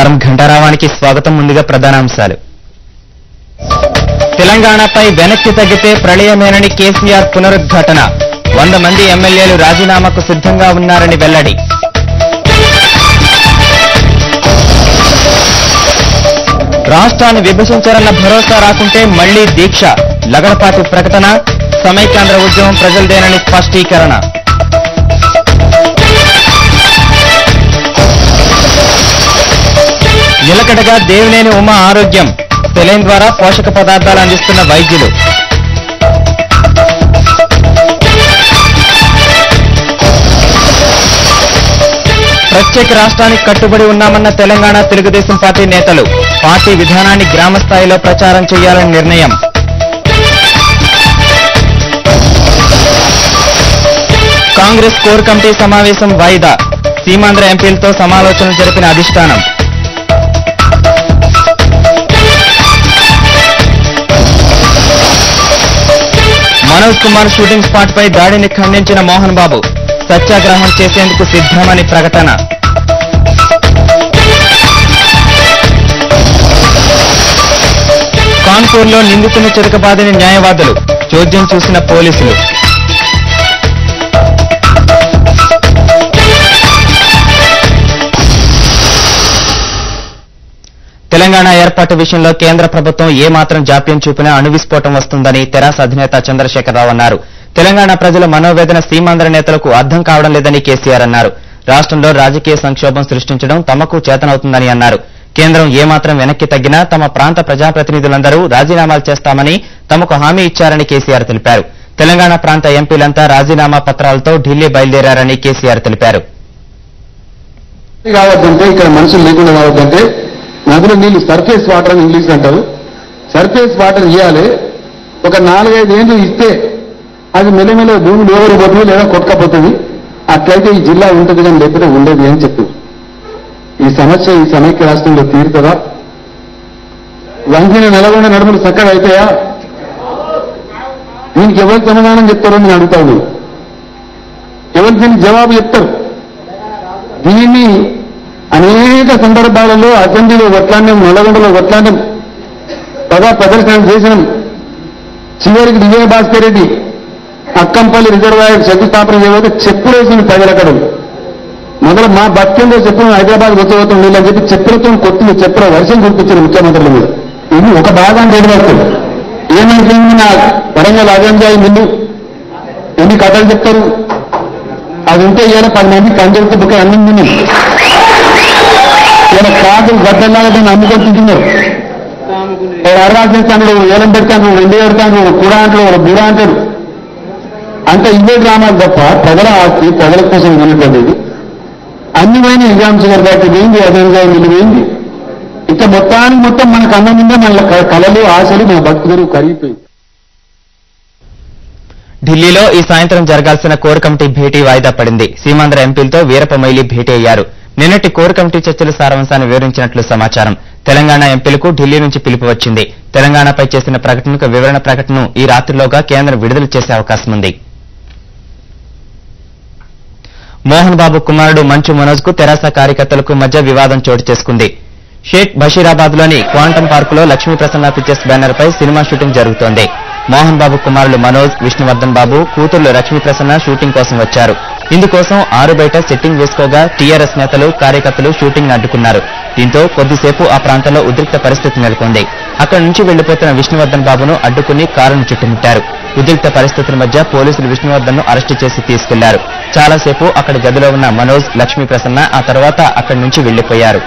నమస్కారం. ఘంటారావానికి స్వాగతం. ముందుగా ప్రధానాంశాలు. తెలంగాణపై వెనక్కి తగ్గితే ప్రళయమేనని కేసీఆర్ పునరుద్ఘాటన. 100 మంది ఎమ్మెల్యేలు రాజీనామాకు సిద్ధంగా ఉన్నారని వెల్లడి. రాష్ట్రాన్ని విభజించారన్న భరోసా రాకుంటే మళ్లీ దీక్ష. లగడపాటి ప్రకటన. సమైక్యాంధ్ర ఉద్యమం ప్రజలదేనని స్పష్టీకరణ. నిలకడగా దేవినేని ఉమా ఆరోగ్యం. సెలైన్ ద్వారా పోషక పదార్థాలు అందిస్తున్న వైద్యులు. ప్రత్యేక రాష్ట్రానికి కట్టుబడి ఉన్నామన్న తెలంగాణ తెలుగుదేశం పార్టీ నేతలు. పార్టీ విధానాన్ని గ్రామ స్థాయిలో ప్రచారం చేయాలని నిర్ణయం. కాంగ్రెస్ కోర్ కమిటీ సమావేశం వాయిదా. సీమాంధ్ర ఎంపీలతో సమాలోచనలు జరిపిన అధిష్టానం. మనోజ్ కుమార్ షూటింగ్ స్పాట్ పై దాడిని ఖండించిన మోహన్ బాబు. సత్యాగ్రహం చేసేందుకు సిద్ధమని ప్రకటన. కాన్పూర్లో నిందితుని చిరకబాదిన న్యాయవాదులు. చోద్యం చూసిన పోలీసులు. తెలంగాణ ఏర్పాటు విషయంలో కేంద్ర ప్రభుత్వం ఏమాత్రం జాప్యం చూపినా అణు విస్ఫోటం వస్తుందని తెరాస అధినేత చంద్రశేఖరరావు అన్నారు. తెలంగాణ ప్రజల మనోవేదన సీమాంధ్ర నేతలకు అర్థం కావడం లేదని కేసీఆర్ అన్నారు. రాష్ట్రంలో రాజకీయ సంక్షోభం సృష్టించడం తమకు చేతనవుతుందని అన్నారు. కేంద్రం ఏమాత్రం వెనక్కి తగ్గినా తమ ప్రాంత ప్రజాప్రతినిధులందరూ రాజీనామాలు చేస్తామని తమకు హామీ ఇచ్చారని కేసీఆర్ తెలిపారు. తెలంగాణ ప్రాంత ఎంపీలంతా రాజీనామా పత్రాలతో ఢిల్లీ బయలుదేరారని కేసీఆర్ తెలిపారు. నదులు నీళ్లు సర్ఫేస్ వాటర్ అని ఇంగ్లీష్ అంటారు. సర్ఫేస్ వాటర్ ఇవ్వాలి. ఒక 4-5 ఏళ్ళు ఇస్తే అది మెల్లమెల్ల భూమి లోవరి పోతుంది లేదా కొట్టుకపోతుంది. అట్లయితే ఈ జిల్లా ఉంటుంది కానీ లేకపోతే ఉండదు అని చెప్పింది. ఈ సమస్య ఈ సమైక్య రాష్ట్రంలో తీరుతుందా? వంగిన నల్గొండ నడుములు చక్కగా అయితాయా? దీనికి ఎవరు సమాధానం చెప్తారో నేను అడుగుతాను. ఎవరు దీనికి జవాబు చెప్తారు? దీన్ని అనేక సందర్భాలలో అసెంబ్లీలో కొట్లాడినాం, నల్లగొండలో కొట్లాడినాం, ప్రదర్శన చేసినాం. చివరికి విజయభాస్కర్ రెడ్డి అక్కంపల్లి రిజర్వాయర్ శంకుస్థాపన చేయబోతే చెప్పులేసింది ప్రజలక్కడ. మొదలు మా బతికేందో చెప్పు హైదరాబాద్ వచ్చేపోతాం వీళ్ళని చెప్పి చెప్పులతో కొత్త చెప్పుల వర్షం కురిపించారు ముఖ్యమంత్రుల మీద. ఇది ఒక భాగాన్ని ఎదురవుతుంది. ఏమైపోయింది? నా వరంగల్ అజంజాయి ముందు ఎన్ని కథలు చెప్తారు. అది ఉంటే ఇవాళ 10 మంది కంజెక్ట్ బుక్ అన్నింది. ఇలా కాదు గడ్డల్లాగా దాన్ని అమ్ముకొని తింటున్నారు. అర్రాజేస్తాను, ఏలం పెడతాను, 2 పెడతాను, కూడా అంటాడు, బుడ అంటాడు. అంటే ఇవే డ్రామాలు తప్ప ప్రజల ఆస్తి ప్రజల కోసం ఉన్నటువంటిది. అన్ని పోయిన ఎగ్జామ్స్ గారికి పోయింది, అదేవిధంగా వీళ్ళు పోయింది. ఇంకా మొత్తం మనకు అన్నం ఉందా మన కళలు ఆశలు మన భక్తులు కరిగిపోయింది. ఢిల్లీలో ఈ సాయంత్రం జరగాల్సిన కోర్ కమిటీ భేటీ వాయిదా పడింది. సీమాంధ్ర ఎంపీలతో వీరప్ప మొయిలీ భేటీ అయ్యారు. నిన్నటి కోర్ కమిటీ చర్చల సారాంశాన్ని వివరించినట్లు సమాచారం. తెలంగాణ ఎంపీలకు ఢిల్లీ నుంచి పిలుపు వచ్చింది. తెలంగాణపై చేసిన ప్రకటనకు వివరణ ప్రకటనను ఈ రాత్రిలోగా కేంద్రం విడుదల చేసే అవకాశం ఉంది. మోహన్ బాబు కుమారుడు మంచు మనోజ్ కు తెరాస కార్యకర్తలకు మధ్య వివాదం చోటు చేసుకుంది. షేక్ బషీరాబాద్ లోని క్వాంటమ్ పార్కులో లక్ష్మీ ప్రసన్న పిక్చర్స్ బ్యానర్ పై సినిమా షూటింగ్ జరుగుతోంది. మోహన్ బాబు కుమారులు మనోజ్, విష్ణువర్ధన్ బాబు కూతుళ్లు లక్ష్మీ ప్రసన్న షూటింగ్ కోసం వచ్చారు. ఇందుకోసం ఆరు బయట సెట్టింగ్ వేసుకోగా టీఆర్ఎస్ నేతలు కార్యకర్తలు షూటింగ్ ను అడ్డుకున్నారు. దీంతో కొద్దిసేపు ఆ ప్రాంతంలో ఉద్రిక్త పరిస్థితి నెలకొంది. అక్కడి నుంచి వెళ్లిపోతున్న విష్ణువర్ధన్ బాబును అడ్డుకుని కారును చుట్టుముట్టారు. ఉద్రిక్త పరిస్థితుల మధ్య పోలీసులు విష్ణువర్ధన్ ను అరెస్టు చేసి తీసుకెళ్లారు. చాలాసేపు అక్కడి గదిలో ఉన్న మనోజ్, లక్ష్మీ ప్రసన్న ఆ తర్వాత అక్కడి నుంచి వెళ్లిపోయారు.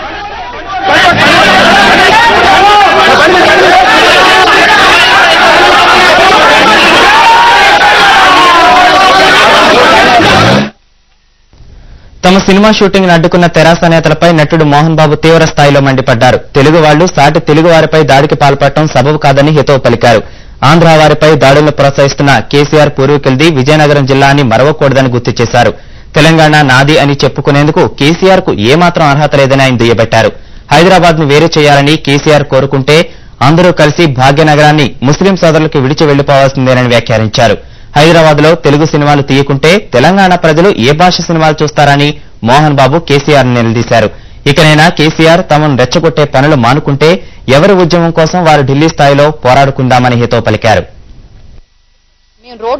తమ సినిమా షూటింగ్ ను అడ్డుకున్న తెరాస నేతలపై నటుడు మోహన్ బాబు తీవ్ర స్థాయిలో మండిపడ్డారు. తెలుగు వాళ్లు సాటి తెలుగు వారిపై దాడికి పాల్పడటం సబబు కాదని హితవు పలికారు. ఆంధ్ర వారిపై దాడులను ప్రోత్సహిస్తున్న కేసీఆర్ పూర్వీకులది విజయనగరం జిల్లా అని మరవకూడదని గుర్తు చేశారు. తెలంగాణ నాది అని చెప్పుకునేందుకు కేసీఆర్ కు ఏమాత్రం అర్హత లేదని ఆయన దుయ్యబట్టారు. హైదరాబాద్ ను వేరు చేయాలని కేసీఆర్ కోరుకుంటే అందరూ కలిసి భాగ్యనగరాన్ని ముస్లిం సోదరులకు విడిచి వెళ్లిపోవాల్సిందేనని వ్యాఖ్యానించారు. హైదరాబాద్ లో తెలుగు సినిమాలు తీయకుంటే తెలంగాణ ప్రజలు ఏ భాష సినిమాలు చూస్తారని మోహన్ బాబు కేసీఆర్ నిలదీశారు. ఇకనైనా కేసీఆర్ తమను రెచ్చగొట్టే పనులు మానుకుంటే ఎవరి ఉద్యమం కోసం వారు ఢిల్లీ స్థాయిలో పోరాడుకుందామని హితవు పలికారు.